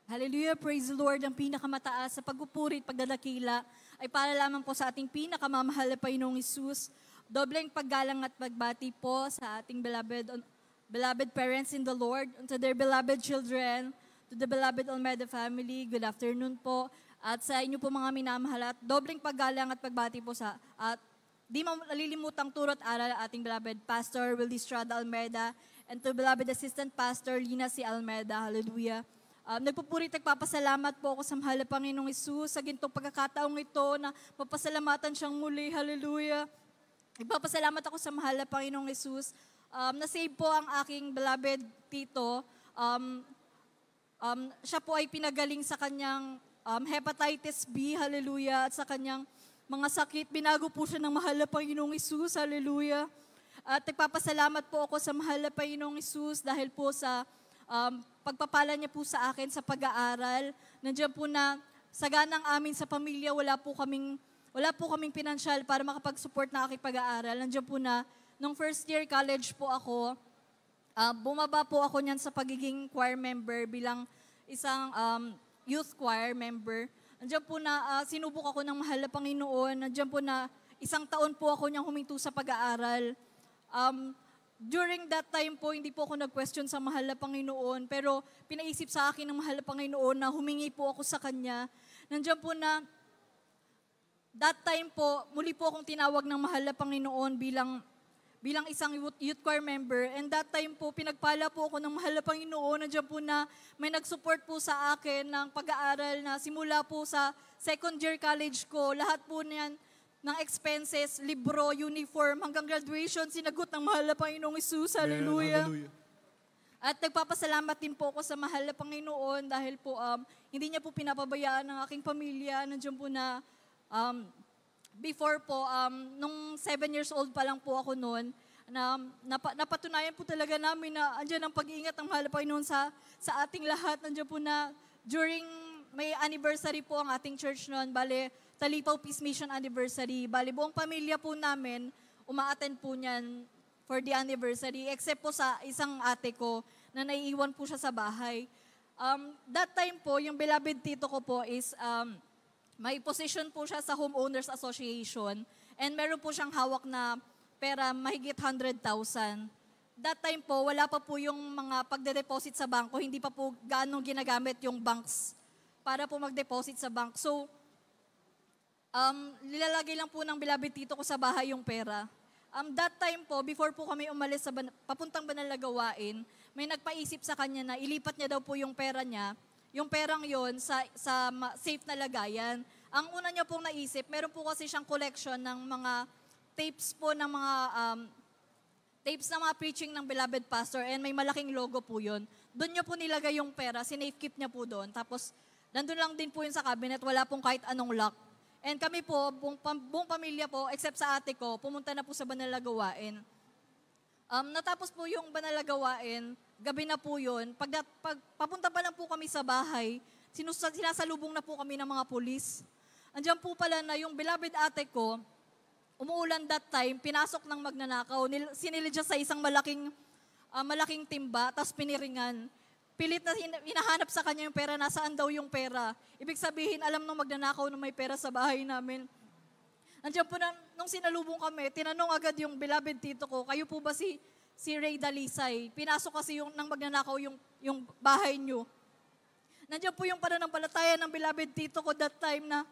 Hallelujah, praise the Lord. Ang pinakamataas sa pagpupuri at pagdadakila ay para lamang po sa ating pinakamamahal na Panginoong Hesus. Dobleng paggalang at pagbati po sa ating beloved parents in the Lord, and to their beloved children, to the beloved Almeida family. Good afternoon po. At sa inyo po mga minamahal at dobleng paggalang at pagbati po sa at di malilimutang turot aral ating beloved Pastor Willie Estrada Almeida and to beloved Assistant Pastor Lina C. Almeida. Hallelujah. Nagpupuri at nagpapasalamat po ako sa mahal na Panginoong Hesus sa gintong pagkakataong ito na mapasalamatan siyang muli. Hallelujah. Nagpapasalamat ako sa mahal na Panginoong Hesus. Na-save po ang aking beloved tito. Siya po ay pinagaling sa kanyang hepatitis B. Hallelujah. At sa kanyang mga sakit, binago po siya ng mahal na Panginoong Hesus. Hallelujah. At nagpapasalamat po ako sa mahal na Panginoong Hesus dahil po sa pagpapala niya po sa akin sa pag-aaral. Nandiyan po na sa ganang amin sa pamilya, wala po kaming pinansyal para makapag-support na aking pag-aaral. Nandiyan po na, nung first year college po ako, bumaba po ako niyan sa pagiging choir member bilang isang youth choir member. Nandiyan po na sinubok ako ng mahal na Panginoon. Nandiyan po na isang taon po ako niyang huminto sa pag-aaral. During that time po, hindi po ako nag-question sa mahal na Panginoon, pero pinaisip sa akin ng mahal na Panginoon na humingi po ako sa Kanya. Nandiyan po na, that time po, muli po akong tinawag ng mahal na Panginoon bilang isang youth choir member. And that time po, pinagpala po ako ng mahal na Panginoon. Nandiyan po na may nag-support po sa akin ng pag-aaral na simula po sa second year college ko, lahat po niyan, ng expenses, libro, uniform, hanggang graduation, sinagot ng mahal na Panginoong Hesus. Hallelujah. Hallelujah. At nagpapasalamat din po ako sa mahal na Panginoon dahil po hindi niya po pinapabayaan ng aking pamilya. Nandiyan po na before po, nung 7 years old pa lang po ako noon, napatunayan po talaga namin na andyan ang pag-iingat ng mahal na Panginoon sa ating lahat. Nandiyan po na during may anniversary po ang ating church noon, bale, Talipaw Peace Mission Anniversary. Bali, buong pamilya po namin, umaattend po niyan for the anniversary, except po sa isang ate ko na naiiwan po siya sa bahay. That time po, yung beloved tito ko po is, may position po siya sa Homeowners Association and meron po siyang hawak na pera mahigit 100,000. That time po, wala pa po yung mga pagde-deposit sa bangko, hindi pa po gaano ginagamit yung banks para po mag-deposit sa bank. So, nilalagay lang po ng beloved tito ko sa bahay yung pera. That time po, before po kami umalis sa papuntang Banal na Gawain, may nagpaisip sa kanya na ilipat niya daw po yung pera niya, yung perang yon sa safe na lagayan. Ang una niya pong naisip, meron po kasi siyang collection ng mga tapes po ng mga tapes ng mga preaching ng beloved pastor and may malaking logo po yun. Doon niya po nilagay yung pera, sinave keep niya po doon. Tapos, nandun lang din po yun sa cabinet, wala pong kahit anong lock. And kami po, buong pamilya po, except sa ate ko, pumunta na po sa Banal na Gawain. Natapos po yung Banal na Gawain, gabi na po yun. Papunta pa lang po kami sa bahay, sinasalubong na po kami ng mga pulis. Andiyan po pala na yung beloved ate ko, umuulan that time, pinasok ng magnanakaw, sinilid siya sa isang malaking timba, tapos piniringan. Pilit na hinahanap sa kanya yung pera, nasaan daw yung pera. Ibig sabihin, alam nung magnanakaw na may pera sa bahay namin. Nandiyan po na, nung sinalubong kami, tinanong agad yung beloved tito ko, kayo po ba si Ray Dalisay? Pinasok kasi ng magnanakaw yung bahay nyo. Nandiyan po yung pananampalataya ng beloved tito ko that time na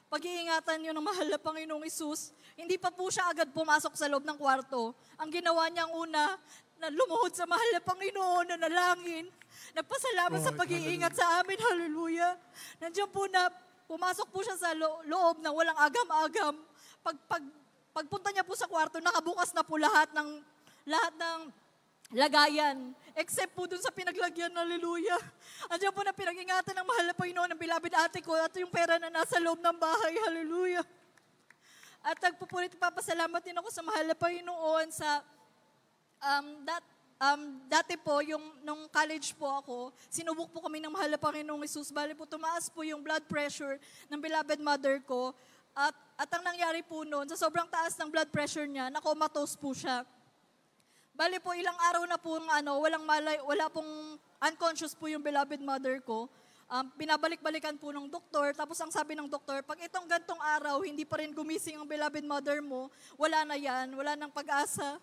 pag-iingatan nyo ng mahal na Panginoong Hesus. Hindi pa po siya agad pumasok sa loob ng kwarto. Ang ginawa niyang una, na lumuhod sa mahal na Panginoon, na nalangin, nagpasalamat sa pag-iingat sa amin. Hallelujah. Nandiyan po na, pumasok po siya sa loob na walang agam-agam. Pagpunta niya po sa kwarto, nakabukas na po lahat ng lagayan. Except po dun sa pinaglagyan, hallelujah. Andiyan po na pinag-ingatan ng mahal na Panginoon ng beloved ate ko at yung pera na nasa loob ng bahay, hallelujah. At nagpupulit, papasalamat din ako sa mahal na Panginoon sa dati po, nung college po ako, sinubok po kami ng mahal na Panginoong Hesus. Bali po, tumaas po yung blood pressure ng beloved mother ko. At ang nangyari po noon, sa sobrang taas ng blood pressure niya, na-comatose po siya. Bali po, ilang araw na po, wala pong unconscious po yung beloved mother ko. binabalik-balikan po ng doktor. Tapos ang sabi ng doktor, pag itong gantong araw, hindi pa rin gumising ang beloved mother mo, wala na yan, wala nang pag-asa.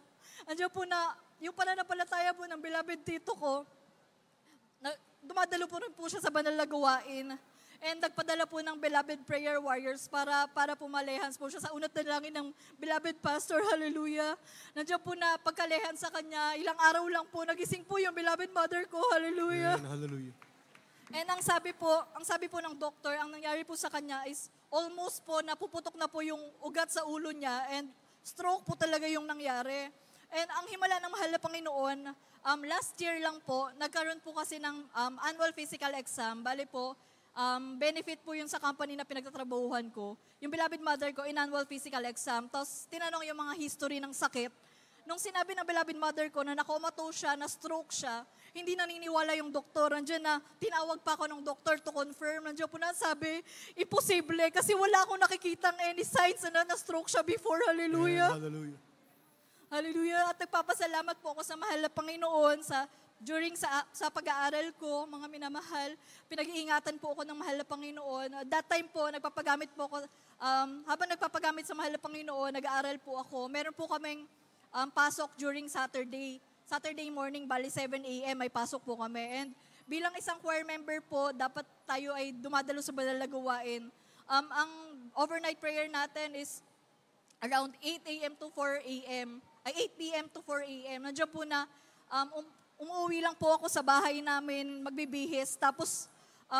Andiyan po na, yung pananampalataya po ng beloved tito ko, dumadalo po rin po siya sa banal na gawain. And nagpadala po ng beloved prayer warriors para pumalehans po siya sa unat na langin ng beloved pastor. Hallelujah. Nandiyan po na pagkalehan sa kanya, ilang araw lang po, nagising po yung beloved mother ko. Hallelujah. Amen. Hallelujah. And ang sabi po ng doktor, ang nangyari po sa kanya is almost po napuputok na po yung ugat sa ulo niya and stroke po talaga yung nangyari. And ang himala ng mahal na Panginoon, last year lang po, nagkaroon po kasi ng annual physical exam. Bale po, benefit po yun sa company na pinagtatrabahuhan ko. Yung beloved mother ko, in annual physical exam. Tapos tinanong yung mga history ng sakit. Nung sinabi ng beloved mother ko na nakomatose siya, na stroke siya, hindi naniniwala yung doktor. Nandiyan na, tinawag pa ako ng doktor to confirm. Nandiyan po na sabi, imposible kasi wala akong nakikitang any signs na na-stroke siya before. Hallelujah. Amen. Hallelujah. Hallelujah. At nagpapasalamat po ako sa mahal na Panginoon during sa pag-aaral ko, mga minamahal, pinag-iingatan po ako ng mahal na Panginoon. That time po, nagpapagamit po ako, habang nagpapagamit sa mahal na Panginoon, nag-aaral po ako. Meron po kaming pasok during Saturday morning, bali 7 a.m. may pasok po kami. And bilang isang choir member po, dapat tayo ay dumadalo sa banal na gawain. Ang overnight prayer natin is around 8 a.m. to 4 a.m. ay 8 p.m. to 4 a.m. Nandiyan po na umuwi lang po ako sa bahay namin, magbibihis, tapos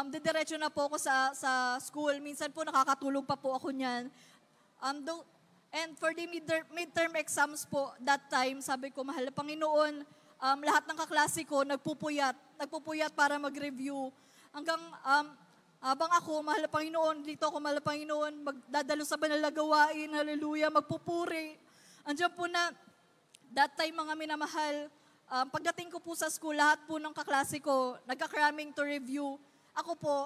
didiretso na po ako sa school. Minsan po nakakatulog pa po ako niyan. And for the midterm exams po, that time, sabi ko, mahal na Panginoon, lahat ng kaklase ko nagpupuyat para mag-review. Hanggang habang ako, mahal na Panginoon, dito ako, mahal na Panginoon, magdadalo sa banal na gawain, hallelujah, magpupuri. Andiyan po na, that time mga minamahal, pagdating ko po sa school, lahat po ng kaklase ko, nagka-cramming to review. Ako po,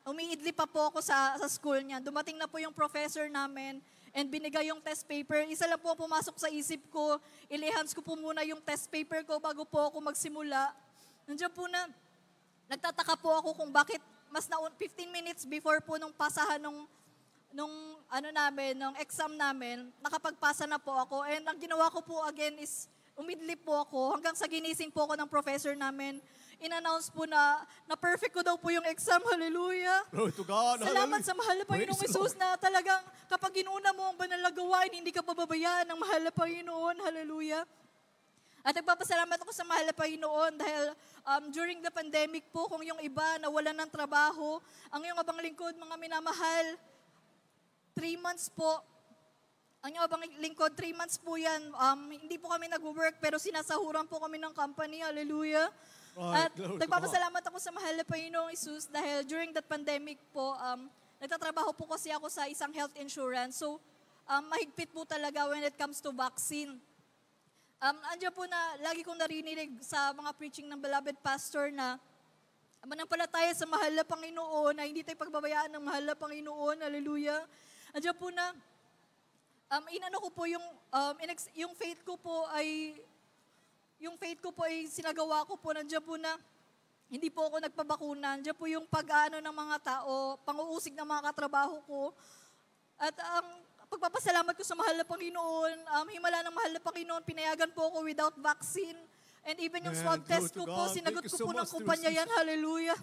umiidli pa po ako sa school niya. Dumating na po yung professor namin and binigay yung test paper. Isa lang po pumasok sa isip ko, ilihans ko po muna yung test paper ko bago po ako magsimula. Nandiyan po na, nagtataka po ako kung bakit mas 15 minutes before po nung pasahan nung exam namin, nakapagpasa na po ako. And ang ginawa ko po again is, umidlip po ako hanggang sa ginising po ako ng professor namin. In-announce po na perfect ko daw po yung exam. Hallelujah. Glory to God. Salamat sa mahal na Panginoong Praise Jesus na talagang kapag inuna mo ang banal na gawain, hindi ka pababayaan ng mahal na Panginoon. Hallelujah. At nagpapasalamat ako sa mahal na Panginoon dahil during the pandemic po, kung yung iba nawalan ng trabaho, ang iyong abang lingkod, mga minamahal, 3 months po, ang iyong abang lingkod, 3 months po yan. Hindi po kami nag-work pero sinasahuran po kami ng company. Hallelujah. At nagpapasalamat ako sa mahal na Panginoong Jesus dahil during that pandemic po, nagtatrabaho po kasi ako sa isang health insurance. So, mahigpit po talaga when it comes to vaccine. Andiyan po na lagi kong narinig sa mga preaching ng beloved pastor na manampalataya sa mahal na Panginoon, na hindi tayo pagbabayaan ng mahal na Panginoon. Hallelujah. Andiyan po na, inano ko po yung faith ko po ay sinagawa ko po. Nandiyan po na, hindi po ako nagpabakuna. Nandiyan po yung pag-ano ng mga tao, pang-uusig ng mga katrabaho ko. At pagpapasalamat ko sa mahal na Panginoon, himala ng mahal na Panginoon, pinayagan po ako without vaccine. And even yung swab test ko po, sinagot ko po ng kumpanya yan. Hallelujah.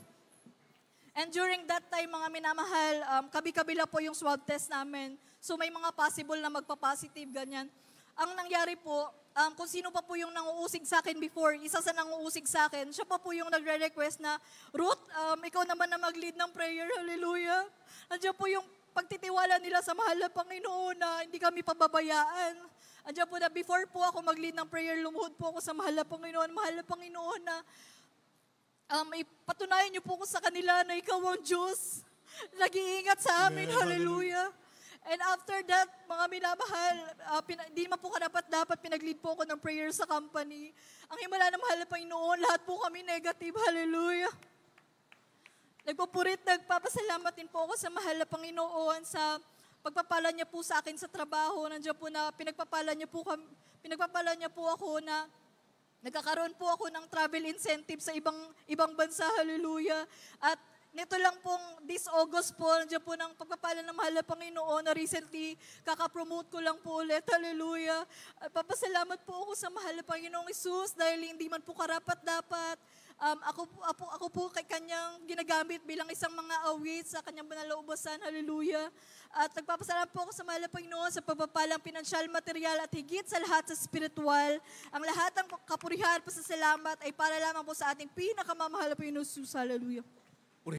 And during that time, mga minamahal, kabi-kabila po yung swab test namin. So may mga possible na magpa-positive, ganyan. Ang nangyari po, kung sino pa po yung nanguusig sa akin before, isa sa nanguusig sa akin, siya pa po yung nagre-request na, Ruth, ikaw naman na mag-lead ng prayer. Hallelujah. Nandiyan po yung pagtitiwala nila sa mahal na Panginoon na hindi kami pababayaan. Andiyan po na before po ako mag-lead ng prayer, lumuhod po ako sa mahal na Panginoon na ipatunayan niyo po ko sa kanila na ikaw ang Diyos. Nag-iingat sa amin. Amen. Hallelujah. And after that, mga minamahal, hindi naman po dapat pinag-lead po ako ng prayer sa company. Ang himala ng mahal na Panginoon, lahat po kami negative. Hallelujah. Nagpapasalamat din po ako sa mahal na Panginoon sa pagpapala niya po sa akin sa trabaho. Nandiyan po na pinagpapala niya po ako na Nagkakaroon po ako ng travel incentive sa ibang bansa, hallelujah. At nito lang pong this August po, nandiyan po ng pagpapala ng mahal na Panginoon na recently, kakapromote ko lang po ulit, hallelujah. At papasalamat po ako sa mahal na Panginoong Isus dahil hindi man po karapat-dapat. Ako po kay kanyang ginagamit bilang isang mga awit sa kanyang banal na ubasan, hallelujah. At nagpapasalamat po ako sa mahal na Panginoon sa pagpapalang pinansyal, material at higit sa lahat sa spiritual. Ang lahat ng kapurihan, pasasalamat ay para lamang po sa ating pinakamamahal na Panginoon Jesus, hallelujah.